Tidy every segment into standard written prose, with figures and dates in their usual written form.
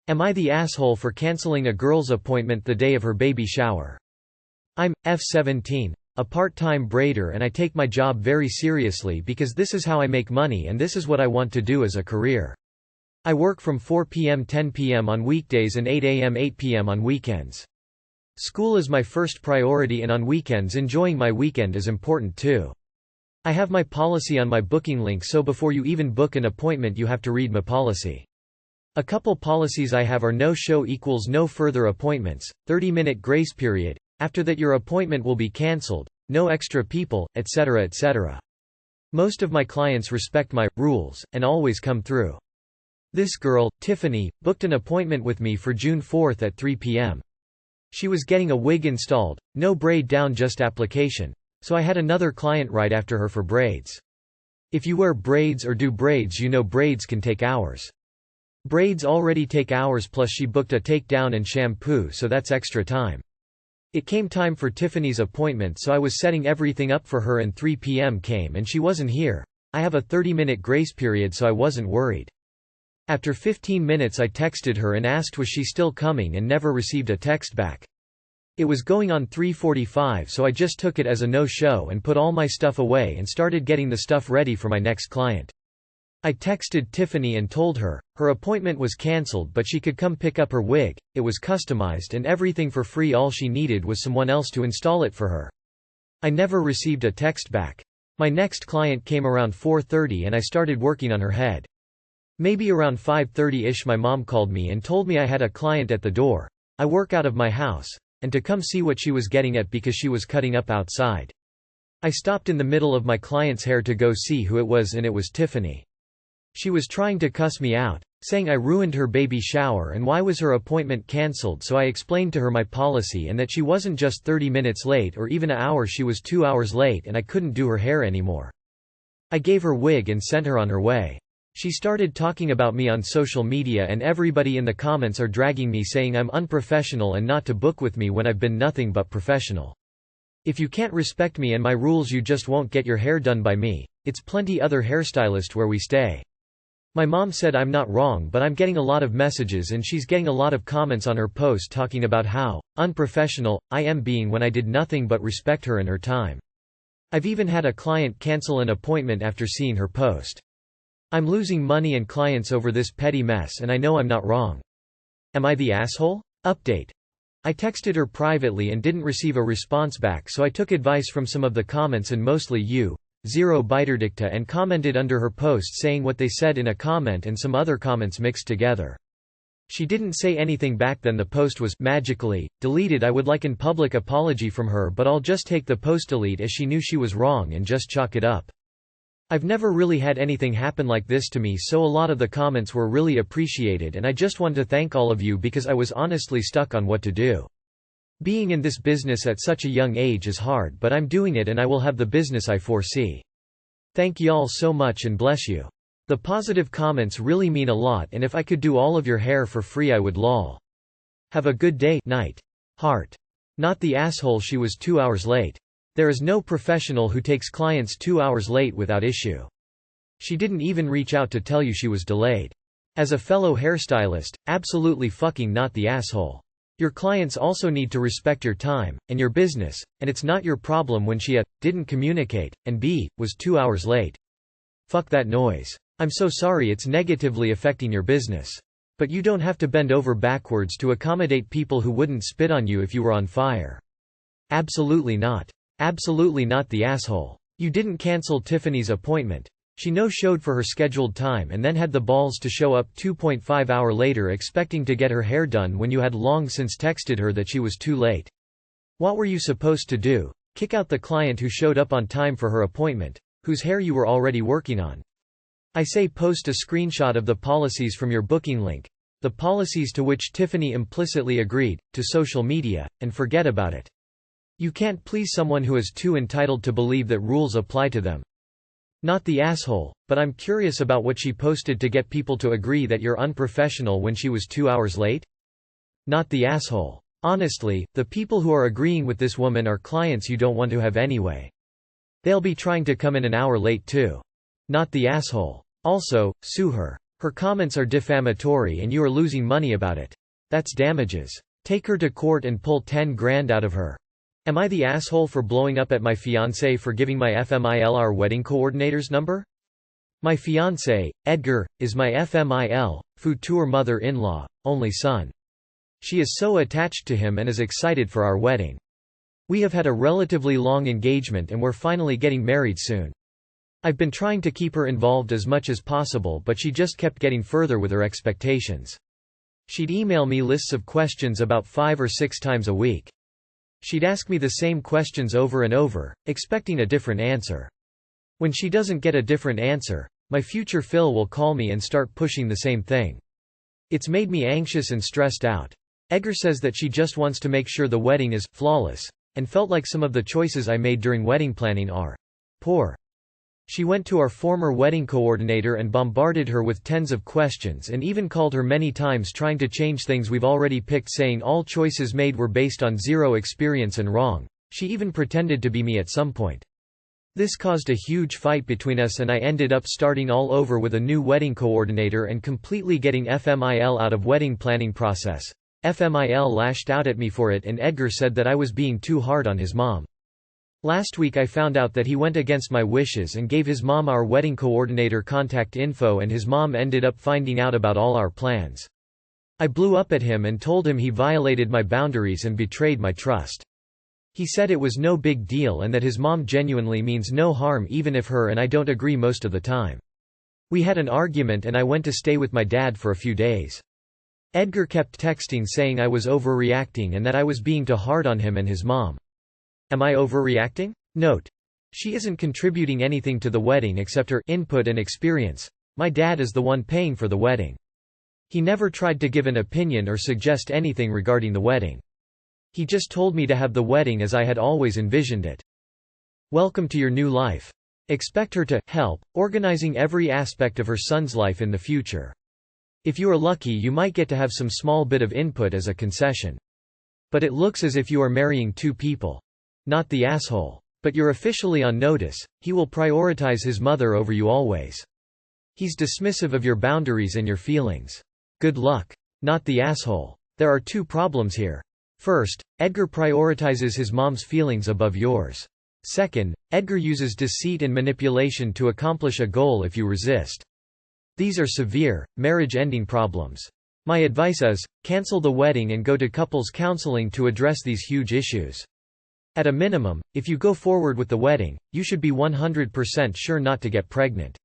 Am I the asshole for canceling a girl's appointment the day of her baby shower? I'm 17, a part-time braider, and I take my job very seriously because this is how I make money and this is what I want to do as a career. I work from 4 p.m. 10 p.m. on weekdays and 8 a.m. 8 p.m. on weekends. School is my first priority, and on weekends enjoying my weekend is important too. I have my policy on my booking link, so before you even book an appointment you have to read my policy. A couple policies I have are no show equals no further appointments, 30-minute grace period, after that your appointment will be cancelled, no extra people, etc. etc. Most of my clients respect my rules, and always come through. This girl, Tiffany, booked an appointment with me for June 4 at 3 p.m. She was getting a wig installed, no braid down, just application, so I had another client right after her for braids. If you wear braids or do braids, you know braids can take hours. Braids already take hours, plus she booked a takedown and shampoo, so that's extra time. It came time for Tiffany's appointment, so I was setting everything up for her and 3 p.m. came and she wasn't here. I have a 30-minute grace period, so I wasn't worried. After 15 minutes I texted her and asked was she still coming, and never received a text back. It was going on 3:45, so I just took it as a no-show and put all my stuff away and started getting the stuff ready for my next client. I texted Tiffany and told her her appointment was cancelled, but she could come pick up her wig. It was customized and everything for free. All she needed was someone else to install it for her. I never received a text back. My next client came around 4:30 and I started working on her head. Maybe around 5:30ish my mom called me and told me I had a client at the door. I work out of my house, and to come see what she was getting at because she was cutting up outside. I stopped in the middle of my client's hair to go see who it was, and it was Tiffany. She was trying to cuss me out, saying I ruined her baby shower and why was her appointment cancelled, so I explained to her my policy and that she wasn't just 30 minutes late or even an hour, she was 2 hours late and I couldn't do her hair anymore. I gave her wig and sent her on her way. She started talking about me on social media and everybody in the comments are dragging me, saying I'm unprofessional and not to book with me when I've been nothing but professional. If you can't respect me and my rules, you just won't get your hair done by me. It's plenty other hairstylist where we stay. My mom said I'm not wrong, but I'm getting a lot of messages and she's getting a lot of comments on her post talking about how unprofessional I am being when I did nothing but respect her and her time. I've even had a client cancel an appointment after seeing her post. I'm losing money and clients over this petty mess, and I know I'm not wrong. Am I the asshole? Update. I texted her privately and didn't receive a response back, so I took advice from some of the comments and mostly you, Zero Biterdicta, and commented under her post saying what they said in a comment and some other comments mixed together. She didn't say anything back, then the post was magically deleted. I would like an public apology from her, but I'll just take the post delete as she knew she was wrong and just chalk it up. I've never really had anything happen like this to me, so a lot of the comments were really appreciated, and I just want to thank all of you because I was honestly stuck on what to do. Being in this business at such a young age is hard, but I'm doing it and I will have the business I foresee. Thank y'all so much and bless you. The positive comments really mean a lot, and if I could do all of your hair for free I would lol. Have a good day, night. Heart. Not the asshole, she was 2 hours late. There is no professional who takes clients 2 hours late without issue. She didn't even reach out to tell you she was delayed. As a fellow hairstylist, absolutely fucking not the asshole. Your clients also need to respect your time and your business, and it's not your problem when she a. didn't communicate, and b. was 2 hours late. Fuck that noise. I'm so sorry it's negatively affecting your business. But you don't have to bend over backwards to accommodate people who wouldn't spit on you if you were on fire. Absolutely not. Absolutely not the asshole. You didn't cancel Tiffany's appointment. She no-showed for her scheduled time and then had the balls to show up 2.5 hours later expecting to get her hair done when you had long since texted her that she was too late. What were you supposed to do? Kick out the client who showed up on time for her appointment, whose hair you were already working on? I say post a screenshot of the policies from your booking link, the policies to which Tiffany implicitly agreed, to social media, and forget about it. You can't please someone who is too entitled to believe that rules apply to them. Not the asshole, but I'm curious about what she posted to get people to agree that you're unprofessional when she was 2 hours late? Not the asshole. Honestly, the people who are agreeing with this woman are clients you don't want to have anyway. They'll be trying to come in an hour late too. Not the asshole. Also, sue her. Her comments are defamatory and you are losing money about it. That's damages. Take her to court and pull 10 grand out of her. Am I the asshole for blowing up at my fiance for giving my FMIL our wedding coordinator's number? My fiance, Edgar, is my FMIL, future mother-in-law, only son. She is so attached to him and is excited for our wedding. We have had a relatively long engagement and we're finally getting married soon. I've been trying to keep her involved as much as possible, but she just kept getting further with her expectations. She'd email me lists of questions about 5 or 6 times a week. She'd ask me the same questions over and over, expecting a different answer. When she doesn't get a different answer, my future Phil will call me and start pushing the same thing. It's made me anxious and stressed out. Edgar says that she just wants to make sure the wedding is flawless, and felt like some of the choices I made during wedding planning are poor. She went to our former wedding coordinator and bombarded her with tens of questions and even called her many times trying to change things we've already picked, saying all choices made were based on zero experience and wrong. She even pretended to be me at some point. This caused a huge fight between us and I ended up starting all over with a new wedding coordinator and completely getting FMIL out of wedding planning process. FMIL lashed out at me for it and Edgar said that I was being too hard on his mom. Last week I found out that he went against my wishes and gave his mom our wedding coordinator contact info, and his mom ended up finding out about all our plans. I blew up at him and told him he violated my boundaries and betrayed my trust. He said it was no big deal and that his mom genuinely means no harm even if her and I don't agree most of the time. We had an argument and I went to stay with my dad for a few days. Edgar kept texting saying I was overreacting and that I was being too hard on him and his mom. Am I overreacting? Note: she isn't contributing anything to the wedding except her input and experience. My dad is the one paying for the wedding. He never tried to give an opinion or suggest anything regarding the wedding. He just told me to have the wedding as I had always envisioned it. Welcome to your new life. Expect her to help organizing every aspect of her son's life in the future. If you are lucky, you might get to have some small bit of input as a concession. But it looks as if you are marrying two people. Not the asshole. But you're officially on notice. He will prioritize his mother over you always. He's dismissive of your boundaries and your feelings. Good luck. Not the asshole. There are two problems here. First, Edgar prioritizes his mom's feelings above yours. Second, Edgar uses deceit and manipulation to accomplish a goal if you resist. These are severe, marriage-ending problems. My advice is, cancel the wedding and go to couples counseling to address these huge issues. At a minimum, if you go forward with the wedding, you should be 100% sure not to get pregnant.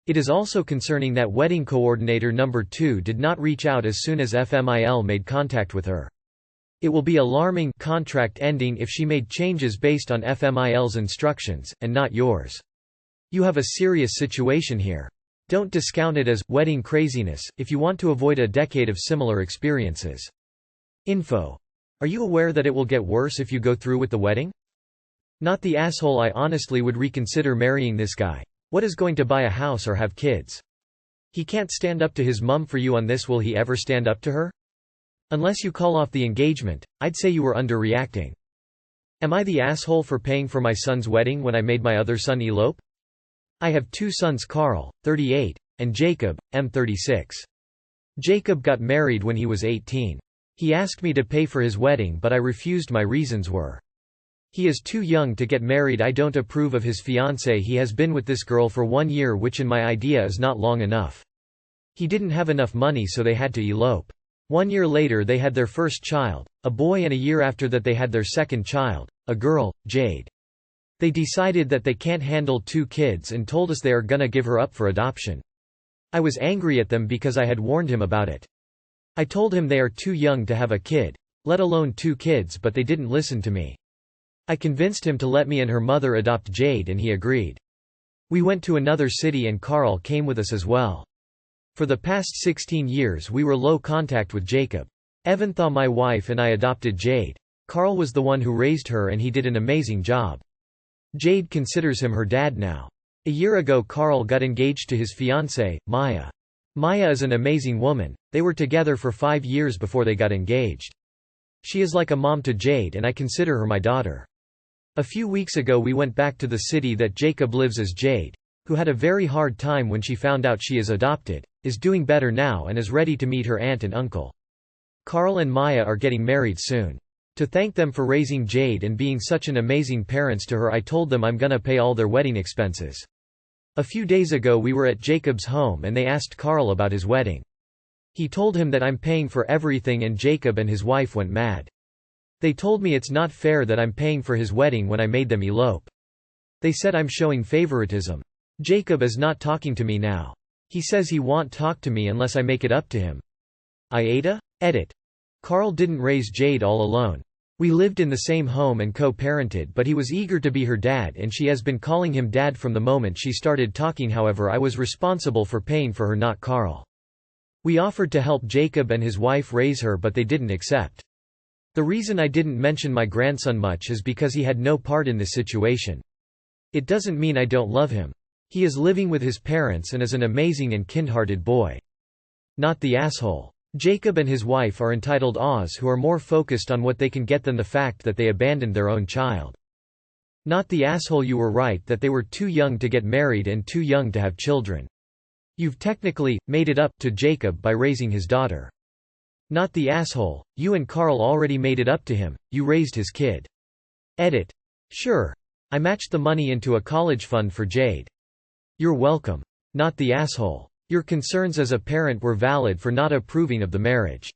It is also concerning that wedding coordinator number 2 did not reach out as soon as FMIL made contact with her. It will be alarming contract ending if she made changes based on FMIL's instructions, and not yours. You have a serious situation here. Don't discount it as wedding craziness if you want to avoid a decade of similar experiences. Info. Are you aware that it will get worse if you go through with the wedding? Not the asshole. I honestly would reconsider marrying this guy. What is going to buy a house or have kids? He can't stand up to his mum for you on this. Will he ever stand up to her? Unless you call off the engagement, I'd say you were underreacting. Am I the asshole for paying for my son's wedding when I made my other son elope? I have 2 sons, Carl, 38, and Jacob, M36. Jacob got married when he was 18. He asked me to pay for his wedding but I refused. My reasons were: he is too young to get married. I don't approve of his fiancée. He has been with this girl for 1 year, which in my idea is not long enough. He didn't have enough money, so they had to elope. 1 year later they had their first child, a boy, and a year after that they had their second child, a girl, Jade. They decided that they can't handle 2 kids and told us they are gonna give her up for adoption. I was angry at them because I had warned him about it. I told him they are too young to have a kid, let alone 2 kids, but they didn't listen to me. I convinced him to let me and her mother adopt Jade and he agreed. We went to another city and Carl came with us as well. For the past 16 years we were low contact with Jacob. Evantha, my wife, and I adopted Jade. Carl was the one who raised her and he did an amazing job. Jade considers him her dad now. A year ago Carl got engaged to his fiancée, Maya. Maya is an amazing woman. They were together for 5 years before they got engaged. She is like a mom to Jade and I consider her my daughter. A few weeks ago we went back to the city that Jacob lives as Jade. who had a very hard time when she found out she is adopted, is doing better now and is ready to meet her aunt and uncle. Carl and Maya are getting married soon. To thank them for raising Jade and being such an amazing parents to her, I told them I'm gonna pay all their wedding expenses. A few days ago we were at Jacob's home and they asked Carl about his wedding. He told him that I'm paying for everything and Jacob and his wife went mad. They told me it's not fair that I'm paying for his wedding when I made them elope. They said I'm showing favoritism. Jacob is not talking to me now. He says he won't talk to me unless I make it up to him. AITA? Edit. Carl didn't raise Jade all alone. We lived in the same home and co-parented, but he was eager to be her dad and she has been calling him dad from the moment she started talking. However, I was responsible for paying for her, not Carl. We offered to help Jacob and his wife raise her, but they didn't accept. The reason I didn't mention my grandson much is because he had no part in this situation. It doesn't mean I don't love him. He is living with his parents and is an amazing and kind-hearted boy. Not the asshole. Jacob and his wife are entitled Oz who are more focused on what they can get than the fact that they abandoned their own child. Not the asshole. You were right that they were too young to get married and too young to have children. You've technically made it up to Jacob by raising his daughter. Not the asshole. You and Carl already made it up to him. You raised his kid. Edit. Sure. I matched the money into a college fund for Jade. You're welcome. Not the asshole. Your concerns as a parent were valid for not approving of the marriage.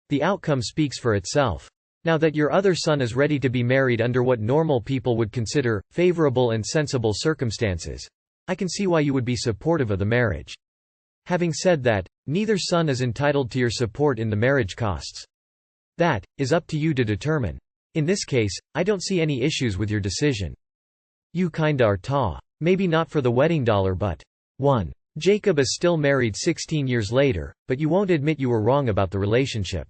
The outcome speaks for itself. Now that your other son is ready to be married under what normal people would consider favorable and sensible circumstances, I can see why you would be supportive of the marriage. Having said that, neither son is entitled to your support in the marriage costs. That is up to you to determine. In this case, I don't see any issues with your decision. You kinda are ta. Maybe not for the wedding dollar, but 1. Jacob is still married 16 years later, but you won't admit you were wrong about the relationship.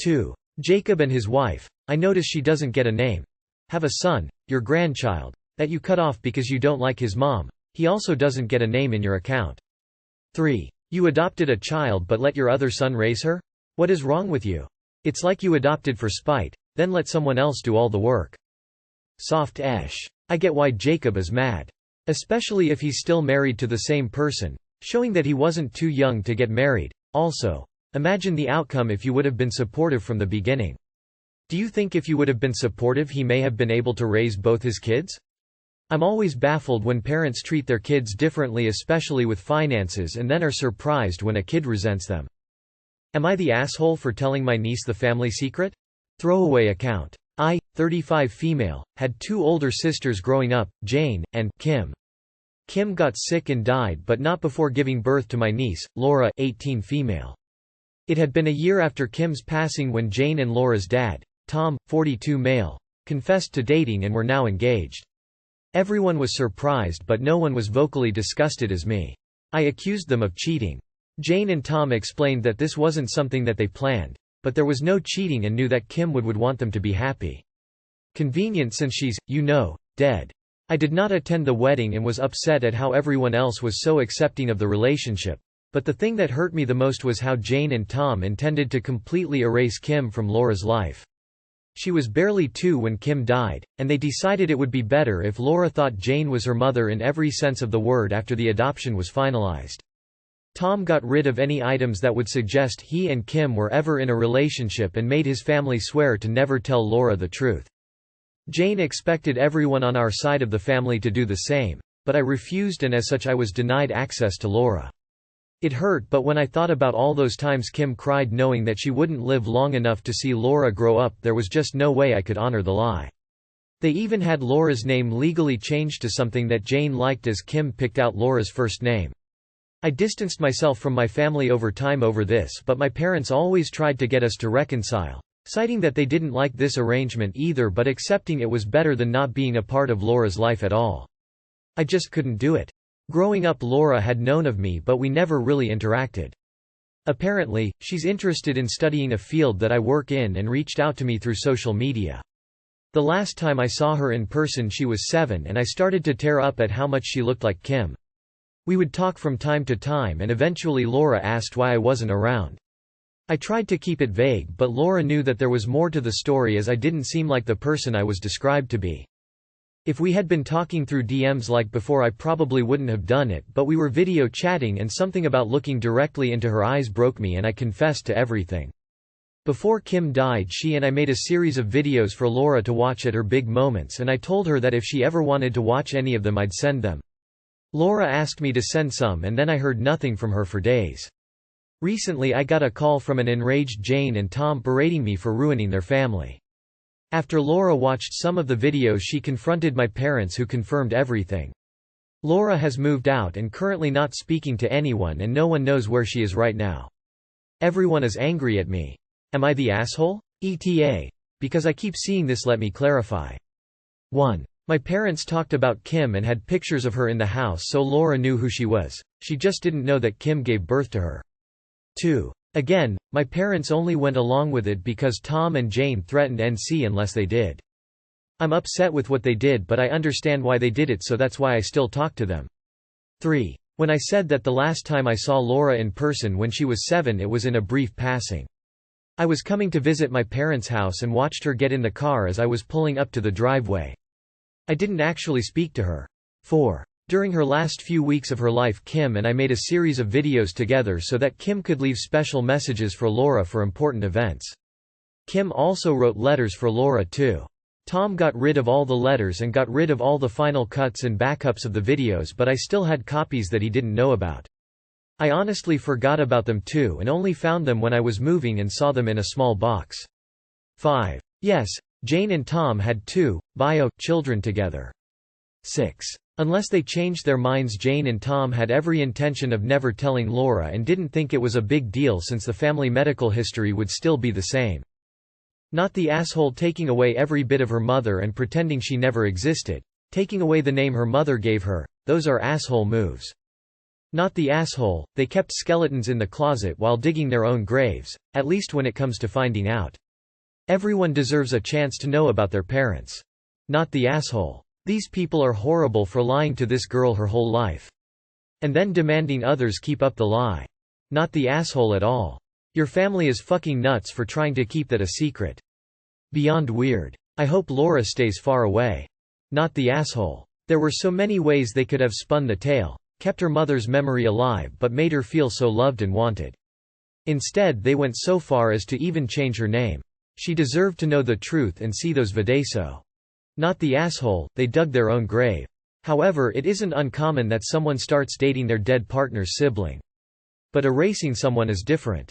2. Jacob and his wife, I notice she doesn't get a name. Have a son, your grandchild, that you cut off because you don't like his mom. He also doesn't get a name in your account. 3. You adopted a child but let your other son raise her? What is wrong with you? It's like you adopted for spite, then let someone else do all the work. Soft esh. I get why Jacob is mad. Especially if he's still married to the same person, showing that he wasn't too young to get married. Also, imagine the outcome if you would have been supportive from the beginning. Do you think if you would have been supportive he may have been able to raise both his kids? I'm always baffled when parents treat their kids differently, especially with finances, and then are surprised when a kid resents them. Am I the asshole for telling my niece the family secret? Throwaway account. I, 35 female, had 2 older sisters growing up, Jane, and Kim. Kim got sick and died, but not before giving birth to my niece, Laura, 18 female. It had been a year after Kim's passing when Jane and Laura's dad, Tom, 42 male, confessed to dating and were now engaged. Everyone was surprised, but no one was vocally disgusted as me. I accused them of cheating. Jane and Tom explained that this wasn't something that they planned, but there was no cheating and knew that Kim would want them to be happy. Convenient since she's, dead. I did not attend the wedding and was upset at how everyone else was so accepting of the relationship, but the thing that hurt me the most was how Jane and Tom intended to completely erase Kim from Laura's life. She was barely 2 when Kim died, and they decided it would be better if Laura thought Jane was her mother in every sense of the word after the adoption was finalized. Tom got rid of any items that would suggest he and Kim were ever in a relationship and made his family swear to never tell Laura the truth. Jane expected everyone on our side of the family to do the same, but I refused, and as such I was denied access to Laura. It hurt, but when I thought about all those times Kim cried knowing that she wouldn't live long enough to see Laura grow up, there was just no way I could honor the lie. They even had Laura's name legally changed to something that Jane liked as Kim picked out Laura's first name. I distanced myself from my family over time over this, but my parents always tried to get us to reconcile, citing that they didn't like this arrangement either but accepting it was better than not being a part of Laura's life at all. I just couldn't do it. Growing up, Laura had known of me, but we never really interacted. Apparently, she's interested in studying a field that I work in and reached out to me through social media. The last time I saw her in person she was 7 and I started to tear up at how much she looked like Kim. We would talk from time to time and eventually Laura asked why I wasn't around. I tried to keep it vague, but Laura knew that there was more to the story as I didn't seem like the person I was described to be. If we had been talking through DMs like before I probably wouldn't have done it, but we were video chatting and something about looking directly into her eyes broke me and I confessed to everything. Before Kim died, she and I made a series of videos for Laura to watch at her big moments, and I told her that if she ever wanted to watch any of them I'd send them. Laura asked me to send some and then I heard nothing from her for days. Recently I got a call from an enraged Jane and Tom berating me for ruining their family. After Laura watched some of the videos she confronted my parents who confirmed everything. Laura has moved out and currently not speaking to anyone and no one knows where she is right now. Everyone is angry at me. Am I the asshole? ETA. Because I keep seeing this, let me clarify. 1. My parents talked about Kim and had pictures of her in the house so Laura knew who she was, she just didn't know that Kim gave birth to her. 2. Again, my parents only went along with it because Tom and Jane threatened NC unless they did. I'm upset with what they did but I understand why they did it, so that's why I still talk to them. 3. When I said that the last time I saw Laura in person when she was 7 it was in a brief passing. I was coming to visit my parents' house and watched her get in the car as I was pulling up to the driveway. I didn't actually speak to her. 4. During her last few weeks of her life Kim and I made a series of videos together so that Kim could leave special messages for Laura for important events. Kim also wrote letters for Laura too. Tom got rid of all the letters and got rid of all the final cuts and backups of the videos, but I still had copies that he didn't know about. I honestly forgot about them too and only found them when I was moving and saw them in a small box. 5. Yes, Jane and Tom had 2 children together. 6. Unless they changed their minds, Jane and Tom had every intention of never telling Laura and didn't think it was a big deal since the family medical history would still be the same. Not the asshole taking away every bit of her mother and pretending she never existed, taking away the name her mother gave her, those are asshole moves. Not the asshole, they kept skeletons in the closet while digging their own graves, at least when it comes to finding out. Everyone deserves a chance to know about their parents. Not the asshole. These people are horrible for lying to this girl her whole life. And then demanding others keep up the lie. Not the asshole at all. Your family is fucking nuts for trying to keep that a secret. Beyond weird. I hope Laura stays far away. Not the asshole. There were so many ways they could have spun the tale, kept her mother's memory alive but made her feel so loved and wanted. Instead they went so far as to even change her name. She deserved to know the truth and see those videos. Not the asshole, they dug their own grave. However, it isn't uncommon that someone starts dating their dead partner's sibling. But erasing someone is different.